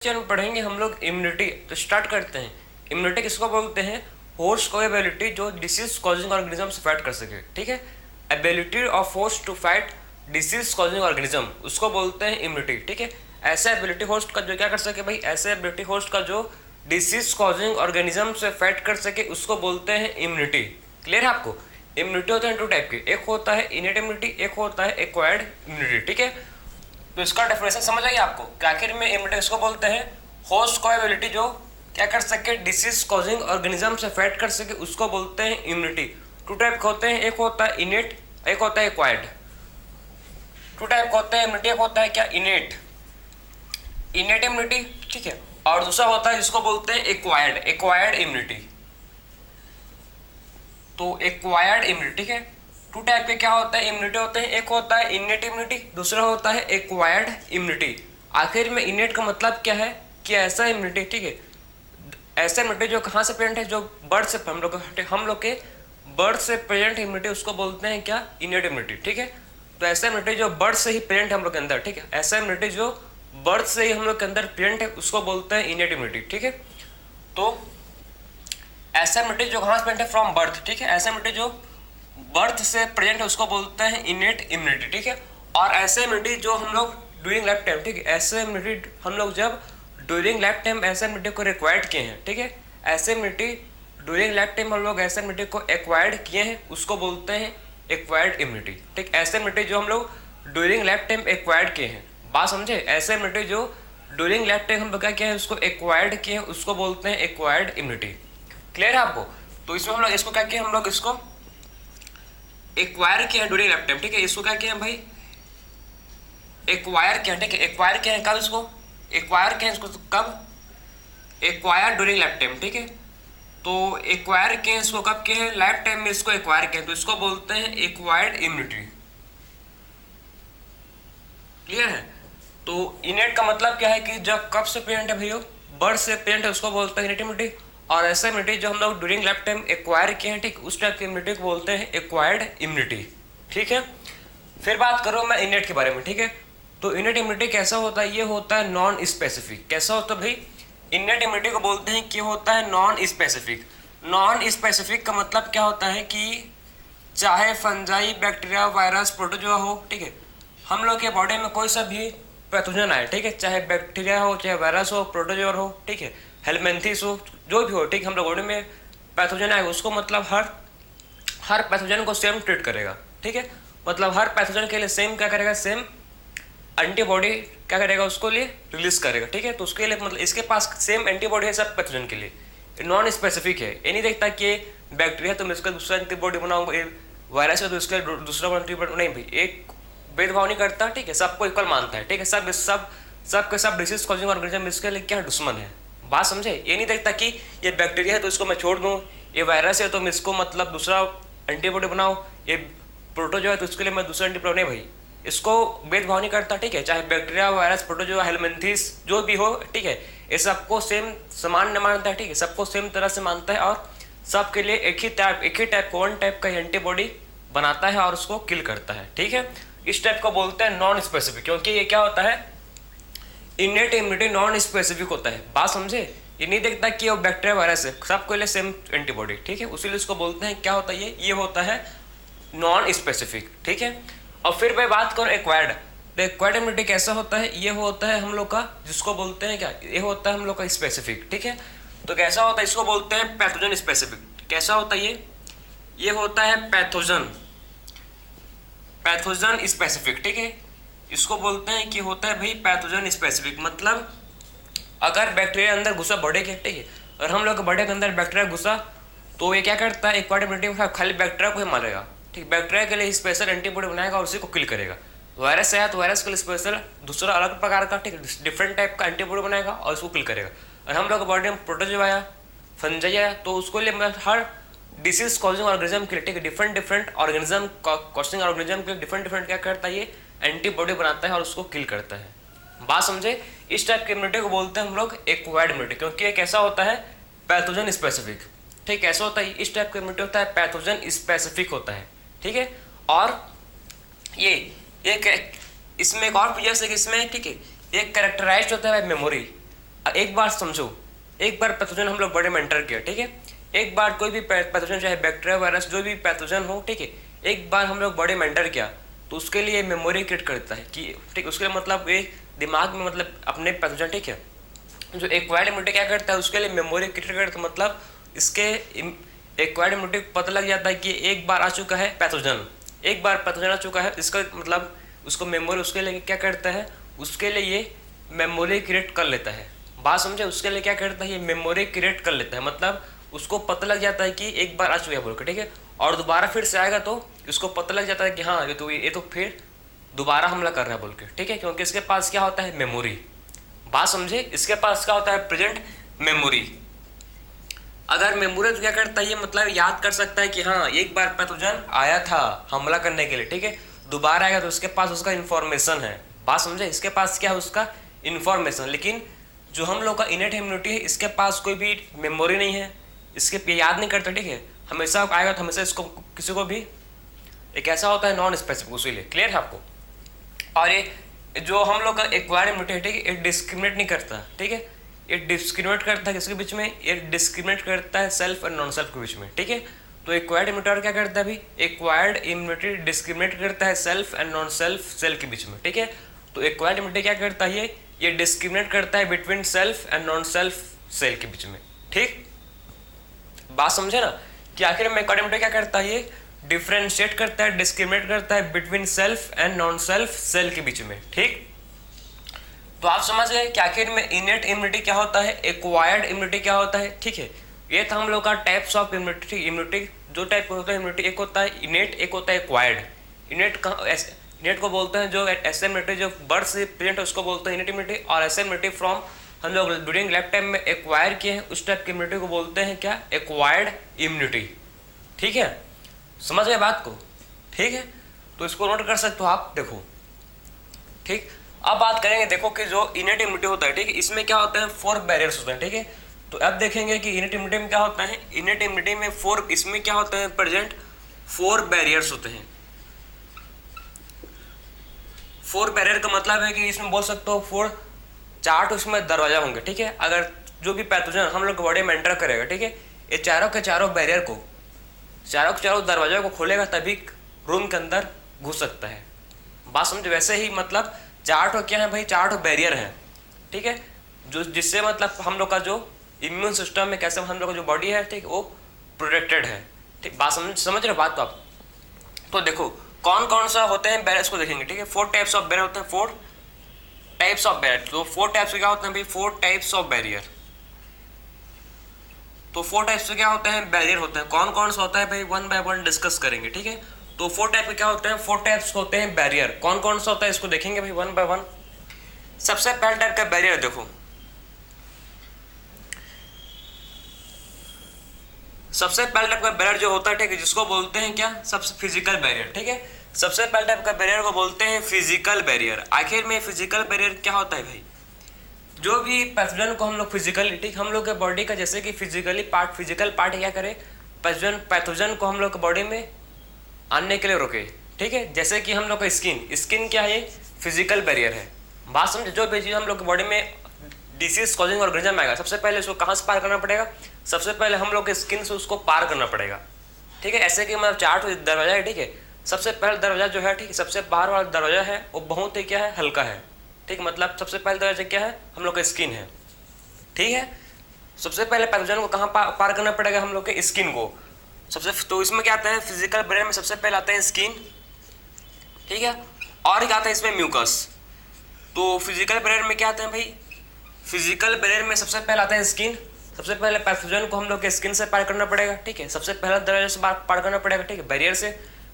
चलो पढ़ेंगे हम लोग इम्यूनिटी। तो स्टार्ट करते हैं। इम्यूनिटी किसको बोलते हैं? होस्ट को एबिलिटी जो डिसीज कॉजिंग ऑर्गेनिज्म से फाइट कर सके। ठीक है, ability of host to fight disease causing organism, उसको बोलते हैं इम्यूनिटी। ठीक है, ऐसा एबिलिटी होस्ट का जो क्या कर सके भाई, ऐसे एबिलिटी होस्ट का जो डिसीज कॉजिंग ऑर्गेनिज्म से फाइट कर सके उसको बोलते हैं इम्यूनिटी। क्लियर है आपको? इम्यूनिटी होते हैं टू टाइप के, एक होता है इनेट इम्यूनिटी, एक होता है एक्वायर्ड इम्यूनिटी। ठीक है, तो इसका डेफिनेशन समझ आइए आपको कि आखिर में इम्यूनिटी इसको बोलते हैं? होस्ट को एबिलिटी जो क्या कर सके, डिसीज कॉजिंग ऑर्गेनिज्म से फाइट कर सके उसको बोलते हैं इम्यूनिटी। टू टाइप के होते हैं, एक होता है इनेट, एक होता है एक्वायर्ड। टू टाइप का होता है इम्यूनिटी, एक होता है क्या, इनेट इम्यूनिटी। ठीक है, और दूसरा होता है जिसको बोलते हैं एक्वायर्ड इम्यूनिटी। तो एक्वायर्ड इम्यूनिटी। ठीक है, टू टाइप के क्या होता है इम्यूनिटी होते हैं, एक होता है इनेट इम्यूनिटी, दूसरा होता है एक्वायर्ड इम्यूनिटी। आखिर में इनेट का मतलब क्या है कि ऐसा इम्यूनिटी, ठीक है, ऐसा इम्यूनिटी जो कहाँ से प्रेजेंट है, जो बर्थ से हम लोग के बर्थ से प्रेजेंट इम्यूनिटी उसको बोलते हैं क्या, इनेट इम्यूनिटी। ठीक है, तो ऐसा इम्यूनिटी जो बर्थ से ही प्रेजेंट है हम लोग के अंदर, ठीक है, ऐसा इम्यूनिटी जो बर्थ से ही हम लोग के अंदर प्रेजेंट है उसको बोलते हैं इनेट इम्यूनिटी। ठीक है, तो ऐसा इम्यूनिटी जो कहाँ से प्रेजेंट है, फ्रॉम बर्थ। ठीक है, ऐसा इम्यूनिटी जो बर्थ से प्रेजेंट है उसको बोलते हैं इनेट इम्यूनिटी। ठीक है, और ऐसे इम्यूनिटी जो हम लोग ड्यूरिंग लाइफ टाइम, ठीक है, ऐसे इम्यूनिटी हम लोग जब ड्यूरिंग लाइफ टाइम ऐसे इम्यूनिटी को रिक्वायर्ड किए हैं, ठीक है, ऐसे इम्यूनिटी ड्यूरिंग लाइफ टाइम हम लोग ऐसे इम्यूनिटी को एक्वायर्ड किए हैं उसको बोलते हैं एक्वायर्ड इम्यूनिटी। ठीक, ऐसे इम्यूनिटी जो हम लोग ड्यूरिंग लाइफ टाइम एक्वायर्ड किए हैं, बात समझे, ऐसे इम्यूनिटी जो ड्यूरिंग लाइफ टाइम हम लोग क्या किए हैं उसको एक्वायर्ड किए हैं उसको बोलते हैं एक्वायर्ड इम्यूनिटी। क्लियर है आपको? तो इसमें हम लोग इसको क्या किए, हम लोग इसको एक्वायर किया ड्यूरिंग लाइफ टाइम। ठीक है, इसको क्या किया भाई, एक्वायर किया। ठीक है, एक्वायर किया है कब, इसको एक्वायर किया इसको कब, एक्वायर ड्यूरिंग लाइफ टाइम। ठीक है, तो एक्वायर किए इसको कब किए हैं, लाइफ टाइम में इसको एक्वायर किया, तो इसको बोलते हैं एक्वायर्ड इम्यूनिटी। क्लियर है? तो इनेट का मतलब क्या है कि जब कब से प्रेजेंट है भैया, बर्थ से प्रेजेंट है उसको बोलते हैं इनेट इम्यूनिटी, और ऐसा इम्यूनिटी जो हम लोग ड्यूरिंग लाइफ टाइम एक्वायर किए हैं, ठीक, उस टाइप की इम्यूनिटी को बोलते हैं एक्वायर्ड इम्यूनिटी। ठीक है, फिर बात करूँ मैं इनेट के बारे में। ठीक है, तो इनेट इम्यूनिटी कैसा होता है, ये होता है नॉन स्पेसिफिक। कैसा होता है भाई, इनेट इम्यूनिटी को बोलते हैं कि होता है नॉन स्पेसिफिक। नॉन स्पेसिफिक का मतलब क्या होता है कि चाहे फंजाई, बैक्टीरिया, वायरस, प्रोटोजोआ हो, ठीक है, हम लोग के बॉडी में कोई सा भी पैथोजन आए, ठीक है, चाहे बैक्टीरिया हो, चाहे वायरस हो, प्रोटोजोआ हो, ठीक है, हेलमेंथिस हो, जो भी हो, ठीक, हम लोग बॉडी में पैथोजन आए उसको मतलब हर पैथोजन को सेम ट्रीट करेगा। ठीक है, मतलब हर पैथोजन के लिए सेम क्या करेगा, सेम एंटीबॉडी क्या करेगा उसको लिए रिलीज करेगा। ठीक है, तो उसके लिए मतलब इसके पास सेम एंटीबॉडी है सब पैथोजन के लिए, नॉन स्पेसिफिक है। ये नहीं देखता कि बैक्टीरिया तो मैं इसका दूसरा एंटीबॉडी बनाऊंगा, वायरस है तो इसके लिए दूसरा एंटीबॉडी, नहीं भाई, एक भेदभाव नहीं करता। ठीक है, सबको इक्वल मानता है। ठीक है, सब के सब डिसीज कॉजिंग ऑर्गेनिज्म इसके लिए क्या दुश्मन है, बात समझे। ये नहीं देखता कि ये बैक्टीरिया है तो इसको मैं छोड़ दूँ, ये वायरस है तो मैं इसको मतलब दूसरा एंटीबॉडी बनाऊँ, ये प्रोटोजोआ है तो इसके लिए मैं दूसरा एंटीबॉडी, नहीं भाई, इसको भेदभाव नहीं करता। ठीक है, चाहे बैक्टीरिया, वायरस, प्रोटोजोआ, हेलमेंथिस जो भी हो, ठीक है, ये सबको सेम समान मानता है। ठीक है, सबको सेम तरह से मानता है और सबके लिए एक ही टाइप वन टाइप का एंटीबॉडी बनाता है और उसको किल करता है। ठीक है, इस टाइप को बोलते हैं नॉन स्पेसिफिक, क्योंकि ये क्या होता है, इनेट इम्यूनिटी नॉन स्पेसिफिक होता है, बात समझे। ये नहीं देखता कि वो बैक्टीरिया, वायरस है, सबके लिए सेम एंटीबॉडी। ठीक है, उसीलिए इसको बोलते हैं क्या होता है, ये होता है नॉन स्पेसिफिक। ठीक है, और फिर मैं बात करूँ एक्वायर्ड, तो एक्वायर्ड इम्यूनिटी कैसा होता है, ये होता है हम लोग का जिसको बोलते हैं क्या, ये होता है हम लोग का स्पेसिफिक। ठीक है, तो कैसा होता है, इसको बोलते हैं पैथोजन स्पेसिफिक। कैसा होता है ये होता है पैथोजन स्पेसिफिक। ठीक है, इसको बोलते हैं कि होता है भाई पैथोजन स्पेसिफिक। मतलब अगर बैक्टीरिया अंदर घुसा बॉडी के, ठीक है, और हम लोग के बॉडी के अंदर बैक्टीरिया घुसा तो ये क्या करता है, एक्वायर्ड इम्यूनिटी खाली बैक्टीरिया को ही मारेगा। ठीक, बैक्टीरिया के लिए स्पेशल एंटीबॉडी बनाएगा और उसी को किल करेगा। वायरस आया तो वायरस के लिए स्पेशल दूसरा अलग प्रकार का, ठीक, डिफरेंट टाइप का एंटीबॉडी बनाएगा और उसको किल करेगा। और हम लोग बॉडी में प्रोटोजोआ आया, फंजाई आया, तो उसको लिए मतलब हर डिसीज कॉजिंग ऑर्गेनिज्म के लिए, ठीक है, डिफरेंट ऑर्गेनिज्म कॉजिंग ऑर्गेनिज्म के लिए डिफरेंट क्या करता है, ये एंटीबॉडी बनाता है और उसको किल करता है, बात समझे। इस टाइप के इम्यूनिटी को बोलते हैं हम लोग एक्वायर्ड इम्यूनिटी, क्योंकि ये कैसा होता है, पैथोजन स्पेसिफिक। ठीक, कैसा होता है, इस टाइप का इम्यूनिटी होता है पैथोजन स्पेसिफिक होता है। ठीक है, और ये एक इसमें एक और फीचर्स है कि इसमें, ठीक है, एक कैरेक्टराइज्ड होता है मेमोरी। एक बार समझो, एक बार पैथोजन हम लोग बॉडी में एंटर किया, ठीक है, एक बार कोई भी पैथोजन चाहे बैक्टीरिया वायरस जो भी पैथोजन हो, ठीक है, एक बार हम लोग बॉडी में एंटर किया तो उसके लिए मेमोरी क्रिएट करता है कि ठीक, उसके लिए मतलब ये दिमाग में मतलब अपने पैथोजन, ठीक है, जो एक्वायर्ड इम्यूनिटी क्या करता है उसके लिए मेमोरी क्रिएट करता है, मतलब इसके एक्वायर्ड इम्यूनिटी को पता लग जाता है कि एक बार आ चुका है पैथोजन, एक बार पैथोजन आ चुका है, इसका मतलब उसको मेमोरी उसके लिए क्या करता है, उसके लिए ये मेमोरी क्रिएट कर लेता है। बात समझे, उसके लिए क्या करता है, ये मेमोरी क्रिएट कर लेता है, मतलब उसको पता लग जाता है कि एक बार आ चुका है बोल के, ठीक है, और दोबारा फिर से आएगा तो इसको पता लग जाता है कि हाँ ये तो फिर दोबारा हमला कर रहा है बोल के, ठीक है, क्योंकि इसके पास क्या होता है, मेमोरी। बात समझे, इसके पास क्या होता है, प्रेजेंट मेमोरी। अगर मेमोरी तो क्या करता है, ये मतलब याद कर सकता है कि हाँ एक बार पैथोजन आया था हमला करने के लिए, ठीक है, दोबारा आएगा तो उसके पास उसका इन्फॉर्मेशन है। बात समझे, इसके पास क्या है, उसका इन्फॉर्मेशन। लेकिन जो हम लोग का इनेट इम्यूनिटी है इसके पास कोई भी मेमोरी नहीं है, इसके याद नहीं करता, ठीक है, हमेशा आएगा तो हमेशा इसको किसी को भी एक ऐसा होता है नॉन स्पेसिफिक, उसीलिए क्लियर है आपको। और ये जो हम लोग का एक्वायर्ड इम्यूनिटी है, ठीक है, ये डिस्क्रिमिनेट नहीं करता, ठीक है, ये डिस्क्रिमिनेट करता है किसके बीच में, ये डिस्क्रिमिनेट करता है सेल्फ और नॉन सेल्फ के बीच में, ठीक है। तो एक्वायर्ड इम्यूनिटी क्या करता है अभी, एक्वायर्ड इम्यूनिटी डिस्क्रिमिनेट करता है self and non self cell के बीच में, ठीक है। तो एक्वायर्ड इम्यूनिटी क्या करता है, ये डिस्क्रिमिनेट करता है between self and non self cell के बीच में, ठीक। बात समझे ना कि आखिर में एक्वायर्ड इम्यूनिटी क्या करता है, ये डिफरेंशिएट करता है, डिस्क्रिमिनेट करता है between self and non self cell के बीच में, ठीक। तो आप समझ गए कि आखिर में इनेट इम्यूनिटी क्या होता है, एक्वायर्ड इम्यूनिटी क्या होता है, ठीक है। ये था हम लोग का टाइप्स ऑफ इम्यूनिटी। इम्यूनिटी जो टाइप होता है इम्यूनिटी, एक होता है इनेट, एक होता है एक्वायर्ड। इनेट को बोलते हैं जो ऐसे इम्यूनिटी जो बर्थ से प्रेजेंट है उसको बोलते हैं इनेट इम्यूनिटी, और ऐसे इम्यूनिटी फ्रॉम हम लोग ड्यूरिंग लाइफ टाइम में एक्वायर किए हैं उस टाइप की इम्यूनिटी को बोलते हैं क्या, एक्वायर्ड इम्यूनिटी, ठीक है। समझ गए बात को, ठीक है। तो इसको नोट कर सकते हो आप, देखो, ठीक। अब बात करेंगे, देखो कि जो इनेट इम्यूनिटी होता है, ठीक है, इसमें क्या होता है, 4 बैरियर्स होते हैं, ठीक है। तो अब देखेंगे कि इनेट इम्यूनिटी में क्या होता है, इनेट इम्यूनिटी में 4, इसमें क्या होता है प्रेजेंट 4 बैरियर्स होते हैं। 4 बैरियर का मतलब है कि इसमें बोल सकते हो 4 चार्ट उसमें दरवाजा होंगे, ठीक है। अगर जो भी पैथोजन हम लोग के बॉडी में एंटर करेगा, ठीक है, ये चारों के चारों बैरियर को, चारों के चारों दरवाजा को खोलेगा तभी रूम के अंदर घुस सकता है। बात समझे, वैसे ही मतलब चार्ट हो क्या है भाई, चार्ट हो बैरियर है, ठीक है, जो जिससे मतलब हम लोग का जो इम्यून सिस्टम में कैसे हम लोग का जो बॉडी है, ठीक, वो प्रोटेक्टेड है, ठीक। बात समझ रहे बात तो आप। तो देखो कौन कौन सा होते हैं बैरियर्स को देखेंगे, ठीक है। 4 टाइप्स ऑफ बैरियर होते हैं, 4 टाइप्स ऑफ बैरियर। तो 4 टाइप्स क्या होते हैं भाई, 4 टाइप्स ऑफ बैरियर। तो 4 टाइप्स से क्या होते हैं, बैरियर होते हैं। कौन कौन सा होता है भाई, 1 बाय 1 डिस्कस करेंगे, ठीक है। तो 4 टाइप के क्या होते हैं, 4 टाइप्स होते हैं बैरियर। कौन कौन सा होता है इसको देखेंगे भाई 1 बाय 1। सबसे पहला टाइप का बैरियर देखो, सबसे पहला टाइप का बैरियर जो होता है, ठीक है, जिसको बोलते हैं क्या, सबसे फिजिकल बैरियर, ठीक है। सबसे पहले टाइप का बैरियर को बोलते हैं फिजिकल बैरियर। आखिर में फिजिकल बैरियर क्या होता है भाई, जो भी पैथोजन को हम लोग फिजिकली, ठीक, हम लोग के बॉडी का जैसे कि फिजिकल पार्ट क्या करे, पैथोजन को हम लोग के बॉडी में आने के लिए रोके, ठीक है। जैसे कि हम लोग का स्किन क्या है, फिजिकल बैरियर है। बात समझे, जो भी चीज़ हम लोग की बॉडी में डिसीज कॉजिंग ऑर्गेनिज्म आएगा, सबसे पहले उसको कहाँ से पार करना पड़ेगा, सबसे पहले हम लोग के स्किन से उसको पार करना पड़ेगा, ठीक है। ऐसे कि मतलब 4 दरवाजा है, ठीक है। सबसे पहला दरवाजा जो है, ठीक, सबसे बाहर वाला दरवाजा है वो बहुत ही क्या है, हल्का है, ठीक, मतलब सबसे पहले दरवाजा क्या है, हम लोग का स्किन है, ठीक है। सबसे पहले पैथोजन को कहाँ पार करना पड़ेगा, हम लोग के स्किन को सबसे। तो इसमें क्या आता है, फिजिकल बैरियर में सबसे पहले आता है स्किन, ठीक है, और क्या आता है इसमें म्यूकस। तो फिजिकल बैरियर में क्या आता है भाई, फिजिकल बैरियर में सबसे पहले आता है स्किन। सबसे पहले पैथोजन को हम लोग के स्किन से पार करना पड़ेगा, ठीक है, सबसे पहला दरवाजा से पार करना पड़ेगा, ठीक है, बैरियर से।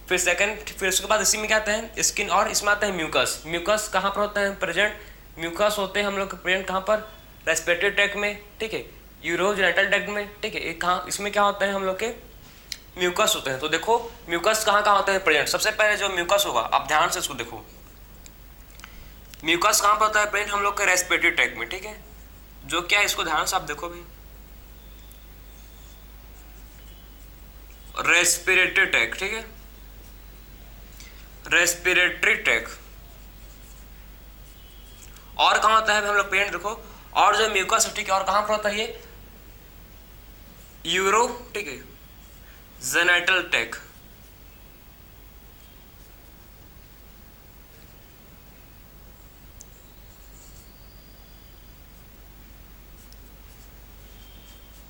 फिर सेकंड, फिर उसके बाद इसी में क्या आता है स्किन, और इसमें आता है म्यूकस। म्यूकस कहाँ पर होता है प्रेजेंट, म्यूकस होते हैं हम लोग प्रेजेंट कहाँ पर, रेस्पिरेटरी ट्रैक्ट में, ठीक है, यूरोजेनिटल ट्रैक्ट में, ठीक है। कहाँ इसमें क्या होता है, हम लोग के म्यूकस होते हैं। तो देखो म्यूकस कहाँ कहाँ होते हैं प्रेजेंट। सबसे पहले जो म्यूकस होगा, आप ध्यान से इसको देखो, म्यूकस कहाँ पर होता है प्रेजेंट, हम लोग के रेस्पिरेटरी ट्रैक्ट में, ठीक है। जो क्या है इसको ध्यान से आप देखो भाई, रेस्पिरेटरी ट्रैक्ट, ठीक है, रेस्पिरेटरी ट्रैक्ट। और कहाँ होता है हम लोग पेरेंट देखो, और जो म्यूकस, ठीक है, और कहाँ पर होता है ये यूरो, ठीक है, जेनेटल ट्रैक्ट।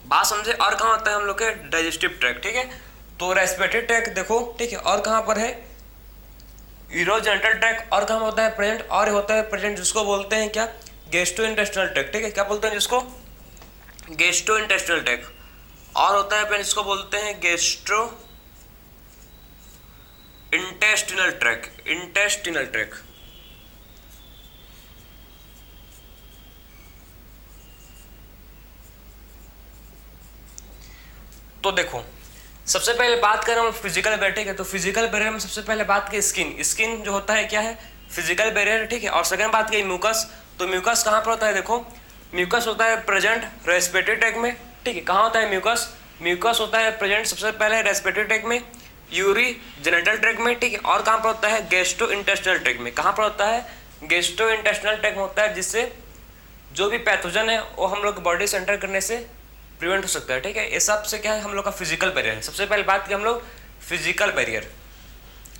बात समझे। और कहाँ होता है हम लोग के डाइजेस्टिव ट्रैक्ट, ठीक है। तो रेस्पिरेटरी ट्रैक्ट देखो, ठीक है, और कहाँ पर है यूरोजेनिटल ट्रैक्ट, और कहाँ होता है प्रेजेंट, और होता है प्रेजेंट जिसको बोलते हैं क्या गैस्ट्रोइंटेस्टिनल ट्रैक्ट, ठीक है, क्या बोलते हैं जिसको गैस्ट्रोइंटेस्टिनल ट्रैक्ट, और होता है प्रेजेंट जिसको बोलते हैं gastro intestinal tract, intestinal tract. तो देखो सबसे पहले बात करें हम फिजिकल बैरियर, ठीक है, तो फिजिकल बैरियर में सबसे पहले बात की स्किन, स्किन जो होता है क्या है फिजिकल बैरियर, ठीक है। और सेकंड बात की म्यूकस, तो म्यूकस कहाँ पर होता है, देखो म्यूकस होता है प्रेजेंट रेस्पिरेटरी ट्रैक्ट में, ठीक है। कहाँ होता है म्यूकस, म्यूकस होता है प्रेजेंट सबसे पहले रेस्पिरेटरी ट्रैक्ट में, यूरी जेनिटल ट्रैक्ट में, ठीक है। और कहाँ पर होता है गैस्ट्रो इंटेस्टिनल ट्रैक्ट में, कहाँ पर होता है गैस्ट्रो इंटेस्टिनल ट्रैक्ट में होता है, जिससे जो भी पैथोजन है वो हम लोग बॉडी से एंटर करने से प्रिवेंट हो सकता है, ठीक है। ये सब से क्या है हम लोग का फिजिकल बैरियर है। सबसे पहले बात की हम लोग फिजिकल बैरियर,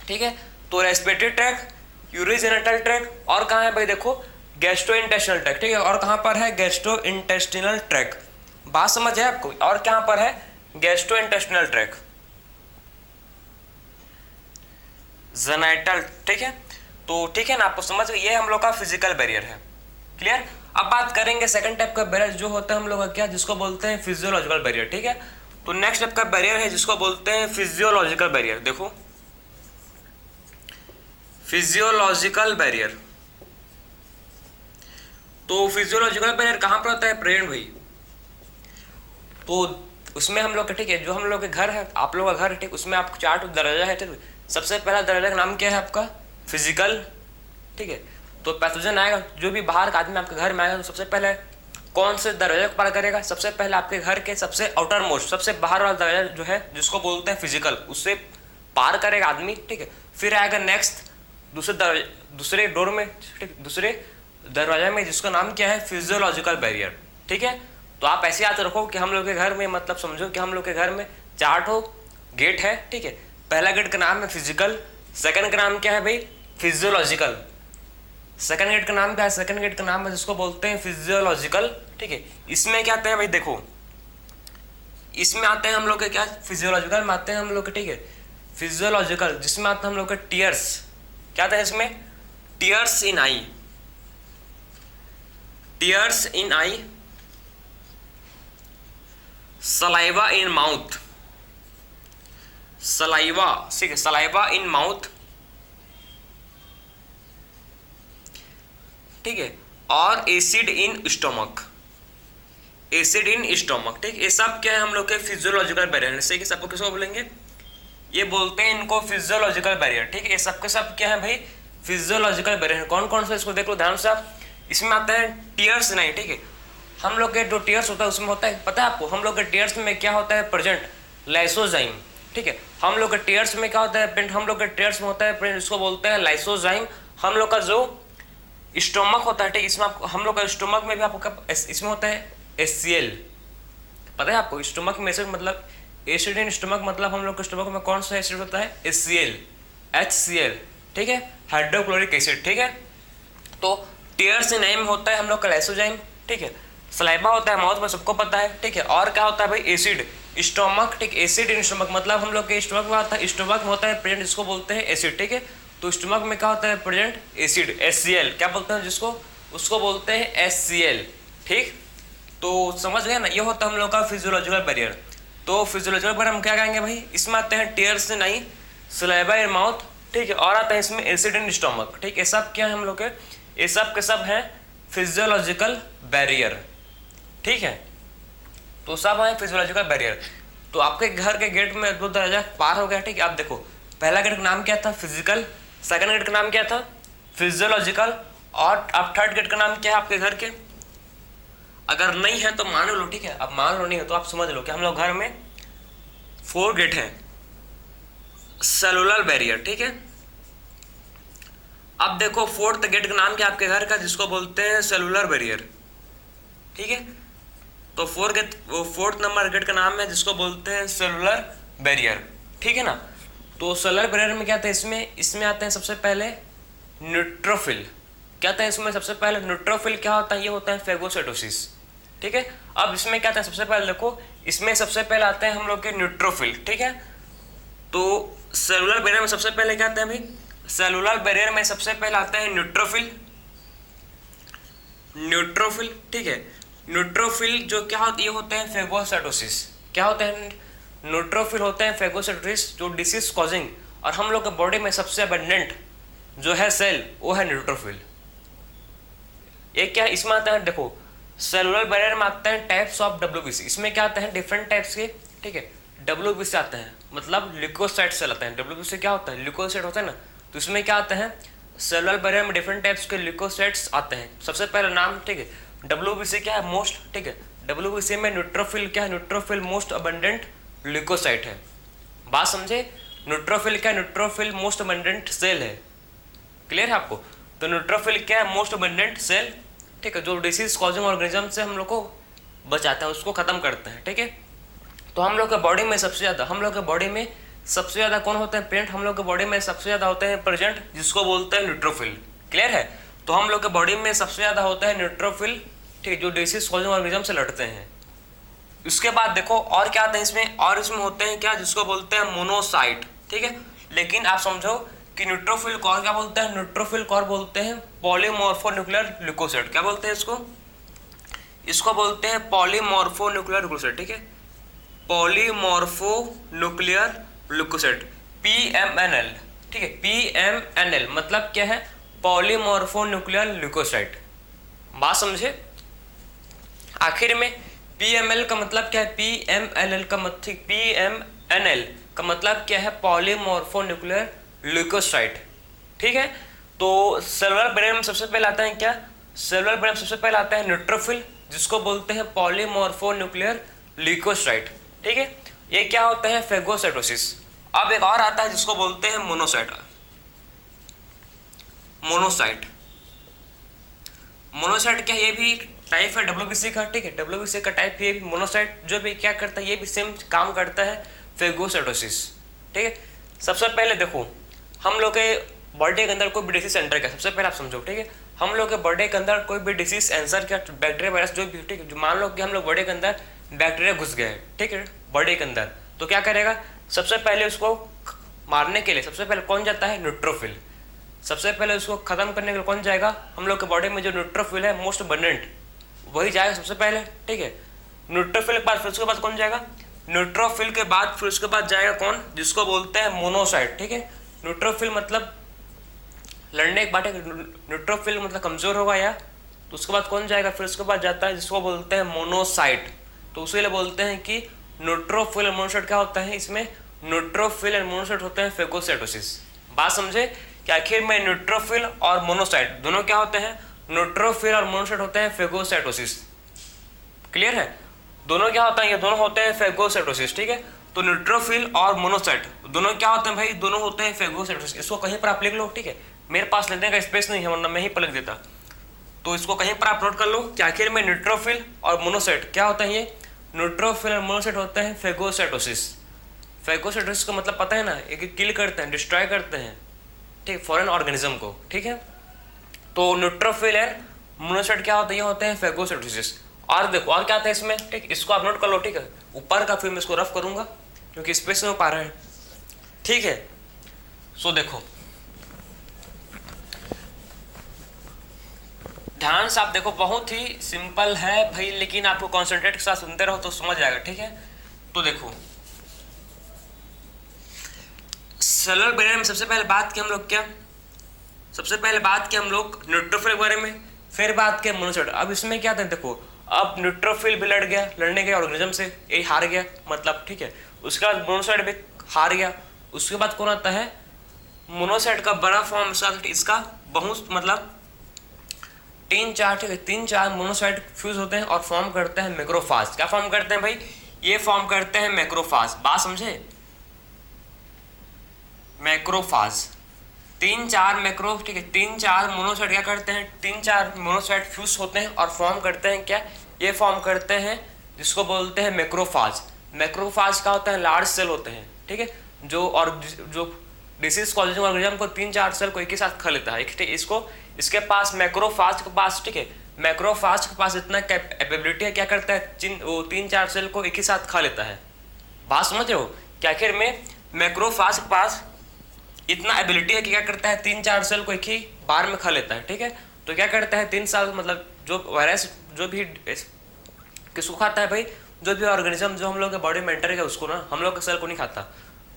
ठीक है। तो रेस्पिरेटरी ट्रैक्ट, यूरोजेनिटल ट्रैक्ट, और कहाँ है भाई देखो गैस्ट्रोइंटेस्टिनल ट्रैक्ट, ठीक है। और कहाँ पर है गैस्ट्रोइंटेस्टिनल ट्रैक्ट, बात समझ है आपको। और कहाँ पर है गैस्ट्रोइंटेस्टिनल ट्रैक्ट, जेनिटल, ठीक है। तो ठीक है ना, आपको समझ गए, ये हम लोग का फिजिकल बैरियर है, क्लियर। अब बात करेंगे सेकंड टाइप का बैरियर जो होता है हम लोग का क्या, जिसको बोलते हैं फिजियोलॉजिकल बैरियर, ठीक है। तो नेक्स्ट टाइप का बैरियर है जिसको बोलते हैं फिजियोलॉजिकल बैरियर। देखो फिजियोलॉजिकल बैरियर, तो फिजियोलॉजिकल बैरियर कहाँ पर होता है प्रेजेंट भाई, तो उसमें हम लोग, ठीक है, जो हम लोग के घर है, आप लोग का घर है, ठीक, उसमें आपको 4 दरवाजा है, ठीक। सबसे पहला दरवाजा का नाम क्या है आपका फिजिकल, ठीक है। तो पैथोजन आएगा, जो भी बाहर का आदमी आपके घर में आएगा, तो सबसे पहले कौन से दरवाजे को पार करेगा, सबसे पहले आपके घर के सबसे आउटर मोस्ट, सबसे बाहर वाला दरवाजा जो है जिसको बोलते हैं फिजिकल, उससे पार करेगा आदमी, ठीक है। फिर आएगा नेक्स्ट दूसरे डोर में, ठीक, दूसरे दरवाजा में, जिसका नाम क्या है फिजियोलॉजिकल बैरियर, ठीक है। तो आप ऐसे याद रखो कि हम लोग के घर में, मतलब समझो कि हम लोग के घर में 4 गेट है, ठीक है। पहला गेट का नाम है फिजिकल, सेकंड का नाम क्या है भाई फिजियोलॉजिकल, सेकंड गेट का नाम क्या है, सेकंड गेट का नाम है जिसको बोलते हैं फिजियोलॉजिकल, ठीक है। इसमें क्या आता है भाई देखो, इसमें आते हैं हम लोग के क्या फिजियोलॉजिकल में आते हैं हम लोग के, ठीक है, फिजियोलॉजिकल, जिसमें आता है हम लोग के टीयर्स, क्या आता है इसमें tears in I, tears in I, saliva in mouth, saliva, ठीक है, सलाइवा इन माउथ, ठीक है। और acid in stomach, acid in stomach, ठीक। ये सब क्या है हम लोग के फिजियोलॉजिकल बैरियर, जैसे कि सबको किसको बोलेंगे, ये बोलते हैं इनको फिजियोलॉजिकल बैरियर, ठीक है। ये सब के सब क्या है भाई फिजियोलॉजिकल बैरियर। कौन कौन सा इसको देख लो ध्यान से आप। इसमें आता है टीयर्स नहीं, ठीक है। हम लोग के जो टीयर्स होता है उसमें होता है, पता है आपको हम लोग के टीयर्स में क्या होता है प्रेजेंट लाइसोजाइम, ठीक है। हम लोग के टीयर्स में क्या होता है, हम लोग के टीयर्स में होता है प्रेजेंट, जिसको बोलते हैं लाइसोजाइम। हम लोग का जो स्टोमक होता है, ठीक, इसमें हम लोग का स्टोमक में भी आपको इसमें होता है HCl, पता है आपको स्टोमक में एसिड, मतलब एसिड इन स्टोमक, मतलब हम लोग के स्टोमक में कौन सा एसिड होता है HCl, ठीक है, हाइड्रोक्लोरिक एसिड, ठीक है। तो टीयर्स इन आई में होता है हम लोग का लाइसोजाइम, ठीक है। सलाइवा होता है माउथ में, सबको पता है, ठीक है। और क्या होता है भाई एसिड स्टोमक, ठीक, एसिड इन स्टोमक, मतलब हम लोग के स्टोमक में आता है, स्टोमक में होता है प्रेजेंट जिसको बोलते हैं एसिड, ठीक है। तो स्टोमक में क्या होता है प्रेजेंट एसिड HCl, क्या बोलते हैं जिसको, उसको बोलते हैं HCl, ठीक। तो समझ गए ना, ये होता है हम लोग का फिजियोलॉजिकल बैरियर। तो फिजियोलॉजिकल बैरियर हम क्या कहेंगे भाई, इसमें आते हैं tears in I, saliva in mouth, ठीक है, और आता है इसमें एसिड इन स्टोमक, ठीक। ये सब क्या है हम लोग के, ये सब के सब हैं फिजियोलॉजिकल बैरियर, ठीक है। तो सब है फिजियोलॉजिकल बैरियर। तो आपके घर के गेट में 2 दरवाजा पार हो गया, ठीक है। आप देखो पहला गेट का नाम क्या था फिजिकल, सेकंड गेट का नाम क्या था फिजियोलॉजिकल, और अब थर्ड गेट का नाम क्या है आपके घर के, अगर नहीं है तो मान लो, ठीक है। अब मान लो नहीं है तो आप समझ लो कि हम लोग घर में 4 गेट हैं सेलुलर बैरियर, ठीक है। अब देखो 4th गेट का नाम क्या आपके घर का, जिसको बोलते हैं सेलुलर बैरियर, ठीक है। तो फोर्थ नंबर गेट का नाम है जिसको बोलते हैं सेलुलर बैरियर, ठीक है ना। तो सेलुलर बैरियर में क्या आता है, इसमें आते हैं सबसे पहले न्यूट्रोफिल। क्या आता है इसमें सबसे पहले न्यूट्रोफिल, क्या होता है, ये होता है फेगोसाइटोसिस, ठीक है। अब इसमें क्या आता है, सबसे पहले देखो, इसमें सबसे पहले आते हैं हम लोग के न्यूट्रोफिल, ठीक है। तो सेलुलर बैरियर में सबसे पहले क्या आता है भाई, सेलुलर बैरियर में सबसे पहले आता है न्यूट्रोफिल, ठीक है। न्यूट्रोफिल जो क्या होती है, ये होते हैं फेगोसाइटोसिस। क्या होते हैं, न्यूट्रोफिल होते हैं फेगोसाइटोसिस जो डिसीज कॉजिंग, और हम लोग के बॉडी में सबसे अबंडेंट जो है सेल वो है न्यूट्रोफिल। एक क्या इसमें आता है, देखो सेलुलर बैरियर में आते हैं टाइप्स ऑफ डब्ल्यूबीसी। इसमें क्या आते हैं, डिफरेंट टाइप्स के, ठीक है, डब्ल्यूबीसी आते हैं, मतलब ल्यूकोसाइट सेल आते हैं। डब्ल्यूबीसी क्या होता है, ल्यूकोसाइट होता है ना। तो इसमें क्या आते हैं, सेलुलर बैरियर में डिफरेंट टाइप्स के ल्यूकोसाइट्स आते हैं। सबसे पहला नाम, ठीक है, डब्ल्यूबीसी क्या है, मोस्ट, ठीक है, डब्ल्यूबीसी में न्यूट्रोफिल क्या है, न्यूट्रोफिल मोस्ट अबंडेंट ल्यूकोसाइट है। बात समझे, न्यूट्रोफिल क्या है, न्यूट्रोफिल मोस्ट अबंडेंट सेल है। क्लियर है आपको। तो न्यूट्रोफिल क्या है, मोस्ट अबंडेंट सेल, ठीक है, जो डिसीज कॉजिंग ऑर्गेनिज्म से हम लोग को बचाता है, उसको खत्म करते हैं, ठीक है। तो हम लोग के बॉडी में सबसे ज़्यादा कौन होते हैं पेरेंट, हम लोग के बॉडी में सबसे ज़्यादा होते हैं प्रेजेंट, जिसको बोलते हैं न्यूट्रोफिल। क्लियर है। तो हम लोग के बॉडी में सबसे ज़्यादा होता है न्यूट्रोफिल, ठीक है, जो डिसीज कॉजिंग ऑर्गेनिज्म से लड़ते हैं। उसके बाद देखो और क्या आते हैं इसमें, और इसमें होते हैं क्या, जिसको बोलते हैं मोनोसाइट, ठीक है। लेकिन आप समझो कि न्यूट्रोफिल को और क्या बोलते हैं, न्यूट्रोफिल को और बोलते हैं पॉलीमॉर्फोन्यूक्लियर ल्यूकोसाइट। क्या बोलते हैं इसको बोलते हैं पॉलीमॉर्फोन्यूक्लियर ल्यूकोसाइट, ठीक है, पॉलीमॉर्फोन्यूक्लियर ल्यूकोसाइट, PMNL, ठीक है। PMNL मतलब क्या है, पॉलीमॉर्फोन्यूक्लियर ल्यूकोसाइट। बात समझे। आखिर में PML का मतलब क्या है, PMNL का मतलब, PMNL का मतलब क्या है, पॉलीमॉर्फोन्यूक्लियर ल्यूकोसाइट, ठीक है। तो सेलुलर बैरियर में सबसे पहले आता है क्या, सेलुलर बैरियर में सबसे पहले आता है न्यूट्रोफिल, जिसको बोलते हैं पॉलीमॉर्फोन्यूक्लियर ल्यूकोसाइट, ठीक है। ये क्या होता है, फेगोसाइटोसिस। अब एक और आता है जिसको बोलते हैं मोनोसाइट। मोनोसाइट क्या, ये भी टाइप है डब्ल्यूबीसी का, ठीक है, डब्ल्यूबीसी का टाइप ये भी मोनोसाइट, जो भी क्या करता है, ये भी सेम काम करता है, फेगोसाइटोसिस, ठीक है। सबसे पहले देखो, हम लोग के बॉडी के अंदर कोई भी डिसीज एंटर किया, सबसे पहले आप समझो, ठीक है, हम लोग के बॉडी के अंदर कोई भी डिसीज एंटर किया, बैक्टीरिया वायरस जो भी, ठीक है, जो मान लो कि हम लोग बॉडी के अंदर बैक्टीरिया घुस गए, ठीक है, बॉडी के अंदर, तो क्या करेगा, सबसे पहले उसको मारने के लिए सबसे पहले कौन जाता है, न्यूट्रोफिल। सबसे पहले उसको खत्म करने के लिए कौन जाएगा, हम लोग के बॉडी में जो न्यूट्रोफिल है मोस्ट अबंडेंट, वही जाएगा सबसे पहले, ठीक है। न्यूट्रोफिल के बाद फिर उसके बाद कौन जाएगा, न्यूट्रोफिल के बाद फिर उसके बाद जाएगा कौन, जिसको बोलते हैं मोनोसाइट, ठीक है। न्यूट्रोफिल मतलब लड़ने के बाद, न्यूट्रोफिल मतलब कमजोर होगा या, तो उसके बाद कौन जाएगा, फिर उसके बाद जाता है जिसको बोलते हैं मोनोसाइट। तो उसीलिए बोलते हैं कि न्यूट्रोफिल और मोनोसाइट क्या होता है, इसमें न्यूट्रोफिल और मोनोसाइट होते हैं फेगोसाइटोसिस। बात समझे कि आखिर में न्यूट्रोफिल और मोनोसाइट दोनों क्या होते हैं, न्यूट्रोफिल और मोनोसाइट होते हैं फेगोसाइटोसिस। क्लियर है। दोनों क्या होता है, ये दोनों होते हैं फेगोसाइटोसिस, ठीक है। तो न्यूट्रोफिल और मोनोसाइट दोनों क्या होते हैं भाई, दोनों होते हैं फेगोसाइटोसिस। इसको कहीं पर आप लिख लो, ठीक है, मेरे पास लिखने का स्पेस नहीं है वरना मैं ही पर लिख देता। तो इसको कहीं पर आप नोट कर लो कि आखिर में न्यूट्रोफिल और मोनोसाइट क्या होता है, ये न्यूट्रोफिल और मोनोसाइट होते हैं फेगोसाइटोसिस। फेगोसाइटोसिस का मतलब पता है ना, एक किल करते हैं, डिस्ट्रॉय करते हैं, ठीक, फॉरेन ऑर्गेनिज्म को, ठीक है। तो न्यूट्रोफिल और मोनोसाइट क्या होते हैं, ये होते हैं फेगोसाइटोसिस। और देखो और क्या आता है इसमें, ठीक, इसको आप नोट कर लो, ठीक है, ऊपर का फिर मैं इसको रफ करूंगा क्योंकि स्पेस में पा रहा है, ठीक है। सो देखो ध्यान से आप देखो, बहुत ही सिंपल है भाई, लेकिन आपको कॉन्सेंट्रेट के साथ सुनते रहो तो समझ जाएगा, ठीक है। तो देखो सेलुलर बैरियर में सबसे पहले बात की हम लोग क्या, सबसे पहले बात की हम लोग न्यूट्रोफिल के बारे में, फिर बात की मोनोसाइट। अब इसमें क्या था, देखो अब न्यूट्रोफिल भी लड़ गया, लड़ने गया ऑर्गेनिज्म से, ये हार गया मतलब, ठीक है। उसके बाद मोनोसाइट भी हार गया। उसके बाद कौन आता है, मोनोसाइट का बड़ा फॉर्म इसका बहुत मतलब 3-4, ठीक है, 3-4 मोनोसाइट फ्यूज होते हैं और फॉर्म करते हैं मैक्रोफाज। क्या फॉर्म करते हैं भाई, ये फॉर्म करते हैं मैक्रोफाज। बात समझे, मैक्रोफाज 3-4 मैक्रो, ठीक है, 3-4 मोनोसाइट क्या करते हैं, 3-4 मोनोसाइट फ्यूज होते हैं और फॉर्म करते हैं क्या, ये फॉर्म करते हैं जिसको बोलते हैं मैक्रोफाज। मैक्रोफाज क्या होता है, लार्ज सेल होते हैं, ठीक है, जो डिसीज कॉजिंग ऑर्गेनिज्म को 3-4 सेल को एक ही साथ खा लेता है, ठीक है। इसके पास मैक्रोफाज के पास, ठीक है, मैक्रोफाज के पास इतना कैपेबिलिटी है, क्या करता है, वो 3-4 सेल को एक ही साथ खा लेता है। बात समझ रहे हो क्या, आखिर में मैक्रोफाज के पास इतना एबिलिटी है कि क्या करता है, 3-4 सेल को एक ही बार में खा लेता है, ठीक है। तो क्या करता है, 3 साल मतलब जो वायरस जो भी किसको खाता है भाई, जो भी ऑर्गेनिज्म जो हम लोग के बॉडी में एंटर है उसको ना, हम लोग के सेल को नहीं खाता।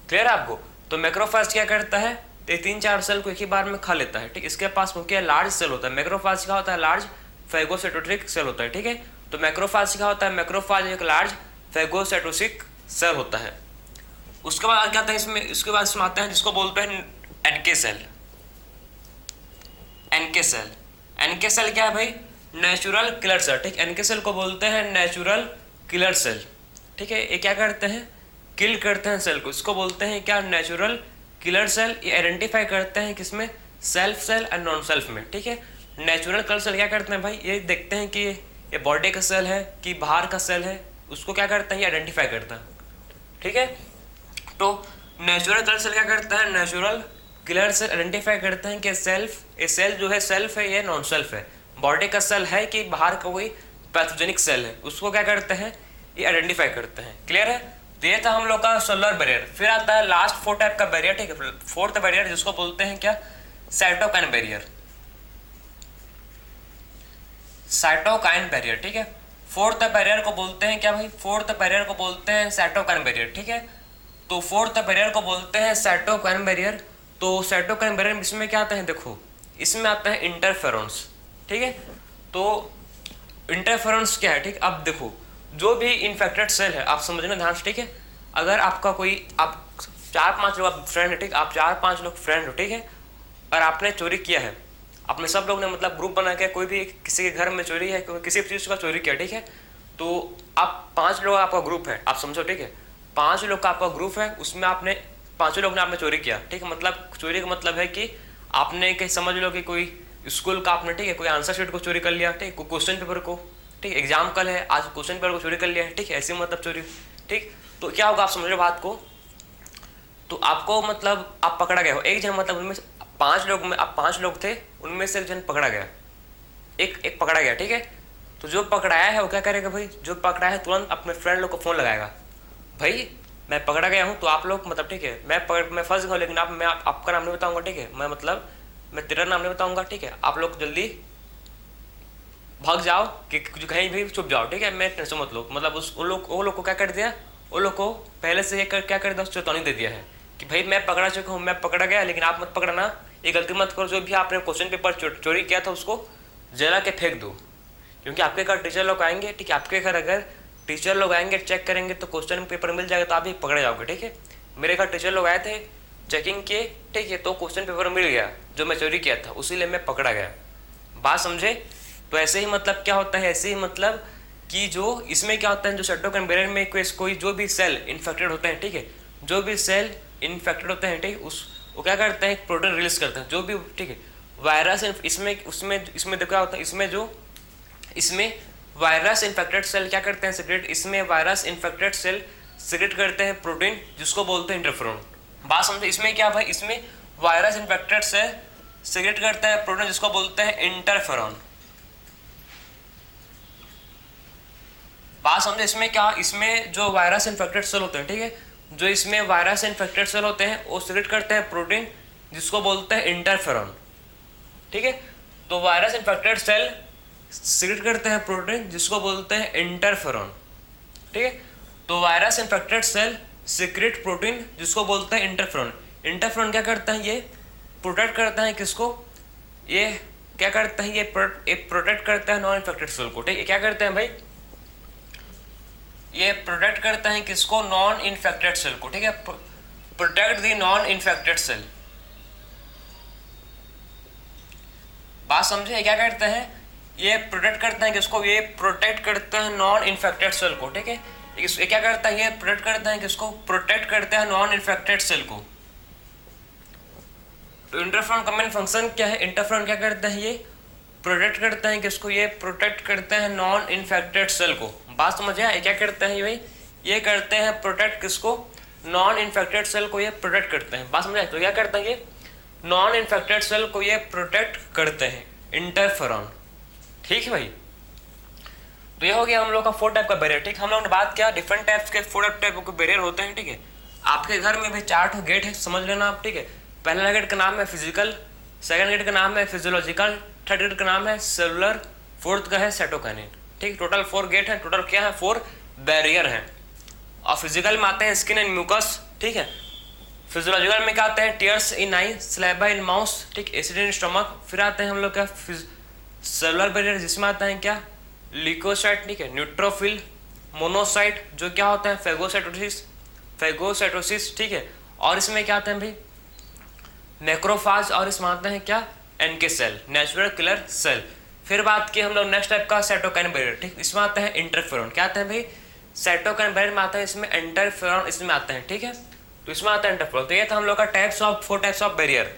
क्लियर है आपको। तो मैक्रोफाज क्या करता है, 3-4 सेल को एक ही बार में खा लेता है, ठीक। इसके पास क्या लार्ज सेल होता है। मैक्रोफाज क्या होता है, लार्ज फैगोसाइटोसिक सेल होता है, ठीक है। तो मैक्रोफाज क्या होता है, मैक्रोफाज एक लार्ज फैगोसाइटोसिक सेल होता है। उसके बाद क्या आता है इसमें, उसके बाद इसमें आते हैं जिसको बोलते हैं NK cell. NK cell, NK cell क्या है भाई, नेचुरल किलर सेल, ठीक। एनके सेल को बोलते हैं नेचुरल किलर सेल, ठीक है। ये क्या करते हैं, किल करते हैं सेल को, इसको बोलते हैं क्या, नेचुरल किलर सेल। ये आइडेंटिफाई करते हैं किसमें, self cell and non self में, ठीक है। नेचुरल किलर सेल क्या करते हैं भाई, ये देखते हैं कि ये बॉडी का सेल है कि बाहर का सेल है, उसको क्या करते हैं, ये आइडेंटिफाई करता है, ठीक है। तो नेचुरल किलर सेल क्या करता है, नेचुरल किलर सेल आइडेंटिफाई करते हैं कि ये सेल जो है सेल्फ है या नॉन सेल्फ है, बॉडी का सेल है कि बाहर का कोई पैथोजेनिक सेल है, उसको क्या करते हैं, ये आइडेंटिफाई करते हैं। क्लियर है। तो ये था हम लोग का सेलुलर बैरियर। फिर आता है लास्ट 4 टाइप का बैरियर, ठीक है। फोर्थ बैरियर जिसको बोलते हैं क्या, साइटोकाइन बैरियर। साइटोकाइन बैरियर, ठीक है। फोर्थ बैरियर को बोलते हैं क्या भाई, फोर्थ बैरियर को बोलते हैं साइटोकाइन बैरियर, ठीक है। तो फोर्थ बैरियर को बोलते हैं साइटोकाइन बैरियर। तो साइटोकाइन बैरियर में इसमें क्या आता है, देखो इसमें आता है इंटरफेरोन्स, ठीक है। तो इंटरफेरेंस क्या है, ठीक। अब देखो जो भी इन्फेक्टेड सेल है, आप समझना ध्यान से, ठीक है। अगर आपका कोई, आप 4-5 लोग फ्रेंड है, ठीक, आप 4-5 लोग फ्रेंड हो, ठीक है, और आपने चोरी किया है, आपने सब लोग ने मतलब ग्रुप बना के कोई भी किसी के घर में चोरी है, किसी भी चीज़ का चोरी किया, ठीक है। तो आप 5 लोग आपका ग्रुप है, आप समझो, ठीक है। 5 लोग का आपका ग्रुप है, उसमें आपने 5 लोग ने आपने चोरी किया, ठीक है। मतलब चोरी का मतलब है कि आपने कहीं समझ लो कि कोई स्कूल का आपने, ठीक है, कोई आंसर शीट को चोरी कर लिया, ठीक, कोई क्वेश्चन पेपर को, ठीक, एग्जाम कल है, आज क्वेश्चन पेपर को चोरी कर लिया है, ठीक है, ऐसे मतलब चोरी, ठीक। तो क्या होगा, आप समझ रहे बात को। तो आपको मतलब आप पकड़ा गए हो, एक जन मतलब उनमें 5 लोग में आप 5 लोग थे, उनमें से एक जन पकड़ा गया, एक पकड़ा गया, ठीक है। तो जो पकड़ाया है वो क्या करेगा भाई, जो पकड़ा है तुरंत अपने फ्रेंड लोग को फ़ोन लगाएगा, भाई मैं पकड़ा गया हूँ, तो आप लोग मतलब, ठीक है, मैं फंस गया, लेकिन मैं आपका नाम नहीं बताऊँगा, ठीक है, मैं तेरा नाम नहीं बताऊँगा, ठीक है। आप लोग जल्दी भाग जाओ कि कहीं भी छुप जाओ, ठीक है, मैं टेंशन मत लो। मतलब वो लोग को क्या कर दिया, वो लोग को पहले से क्या कर दिया, चेतावनी दे दिया है कि भाई मैं पकड़ा चुका हूँ, मैं पकड़ा गया, लेकिन आप मत पकड़ना, ये गलती मत करो, जो भी आपने क्वेश्चन पेपर चोरी किया था उसको जला के फेंक दो, क्योंकि आपके घर टीचर लोग आएंगे, ठीक है। आपके घर अगर टीचर लोग आएंगे चेक करेंगे तो क्वेश्चन पेपर मिल जाएगा, तो आप भी पकड़े जाओगे, ठीक है। मेरे घर टीचर लोग आए थे, चेकिंग किए, ठीक है, तो क्वेश्चन पेपर मिल गया जो मैं चोरी किया था, उसी लिए मैं पकड़ा गया। बात समझे। तो ऐसे ही मतलब क्या होता है, ऐसे ही मतलब कि जो इसमें क्या होता है, जो साइटोकाइन बैरियर में कोई जो भी सेल इन्फेक्टेड होते हैं, ठीक है, जो भी सेल इन्फेक्टेड होते हैं, ठीक, वो क्या करते हैं, प्रोटीन रिलीज करते हैं, जो भी, ठीक है, वायरस इसमें देखो क्या होता है, इसमें वायरस इन्फेक्टेड सेल क्या करते हैं, सिक्रेट, इसमें वायरस इन्फेक्टेड सेल सिक्रेट करते हैं प्रोटीन जिसको बोलते हैं इंटरफेरोन। बात समझे। इसमें क्या भाई, इसमें वायरस इन्फेक्टेड सेल सिक्रेट करता है प्रोटीन जिसको बोलते हैं इंटरफेरोन। बात समझे। इसमें क्या, इसमें जो वायरस इन्फेक्टेड सेल होते हैं, ठीक है, जो इसमें वायरस इन्फेक्टेड सेल होते हैं वो सिक्रेट करते हैं प्रोटीन जिसको बोलते हैं इंटरफेरोन, ठीक है। तो वायरस इन्फेक्टेड सेल सिक्रेट करते हैं प्रोटीन जिसको बोलते हैं इंटरफेरोन, ठीक है। तो virus infected cell secrete protein जिसको बोलते हैं इंटरफेरोन। इंटरफेरोन क्या करता है, ये प्रोटेक्ट करता है किसको, ये क्या करता है, ये प्रोटेक्ट करता है नॉन इन्फेक्टेड सेल को, ठीक है। क्या करते हैं भाई, ये प्रोटेक्ट करता है किसको, नॉन इन्फेक्टेड सेल को, ठीक है, protect the non infected cell. बात समझे। क्या करता है, ये प्रोटेक्ट करता है किसको, ये प्रोटेक्ट करता है नॉन इन्फेक्टेड सेल को, ठीक है। ये क्या करता है, ये प्रोटेक्ट करता है किसको, प्रोटेक्ट करता है नॉन इन्फेक्टेड सेल को। तो इंटरफेरोन का मेन फंक्शन क्या है, इंटरफेरोन क्या करता है, ये प्रोटेक्ट करते हैं किसको, ये प्रोटेक्ट करते हैं नॉन इन्फेक्टेड सेल को। बात समझ आया, क्या करते हैं भाई, ये करते हैं प्रोटेक्ट किसको, नॉन इन्फेक्टेड सेल को ये प्रोटेक्ट करते हैं। बात समझ आए, तो क्या करते हैं ये नॉन इन्फेक्टेड सेल को ये प्रोटेक्ट करते हैं, इंटरफेरॉन। ठीक है भाई, तो ये हो गया हम लोग का 4 टाइप का बैरियर। ठीक, हम लोग ने बात किया डिफरेंट टाइप्स के 4 टाइप के बैरियर होते हैं। ठीक है, आपके घर में भी 4 गेट है, समझ लेना आप। ठीक है, पहला गेट का नाम है फिजिकल, सेकंड गेट का नाम है फिजियोलॉजिकल, थर्ड गेट का नाम है सेलुलर, फोर्थ का है साइटोकाइनेट। ठीक, टोटल 4 गेट है, टोटल क्या है 4 बैरियर हैं। और फिजिकल में आते हैं स्किन एंड म्यूकस। ठीक है, फिजियोलॉजिकल में क्या आते हैं tears in eye, saliva in mouth, ठीक, एसिड इन स्टमक। फिर आते हैं हम लोग का सेलुलर बैरियर जिसमें आता है क्या ल्यूकोसाइट, ठीक है, न्यूट्रोफिल, मोनोसाइट जो क्या होता है फेगोसाइटोसिस। ठीक है, और इसमें क्या आते हैं भाई मैक्रोफाज, और इसमें आते हैं क्या NK cell, natural killer cell. फिर बात की हम लोग नेक्स्ट टाइप का साइटोकाइन बैरियर। ठीक, इसमें आते हैं इंटरफेरॉन। क्या आते हैं भाई साइटोकाइन बैरियर में आता है इसमें इंटरफेरॉन, इसमें आते हैं। ठीक है, तो इसमें आता है इंटरफेरॉन। तो ये था हम लोग का 4 टाइप्स ऑफ बैरियर।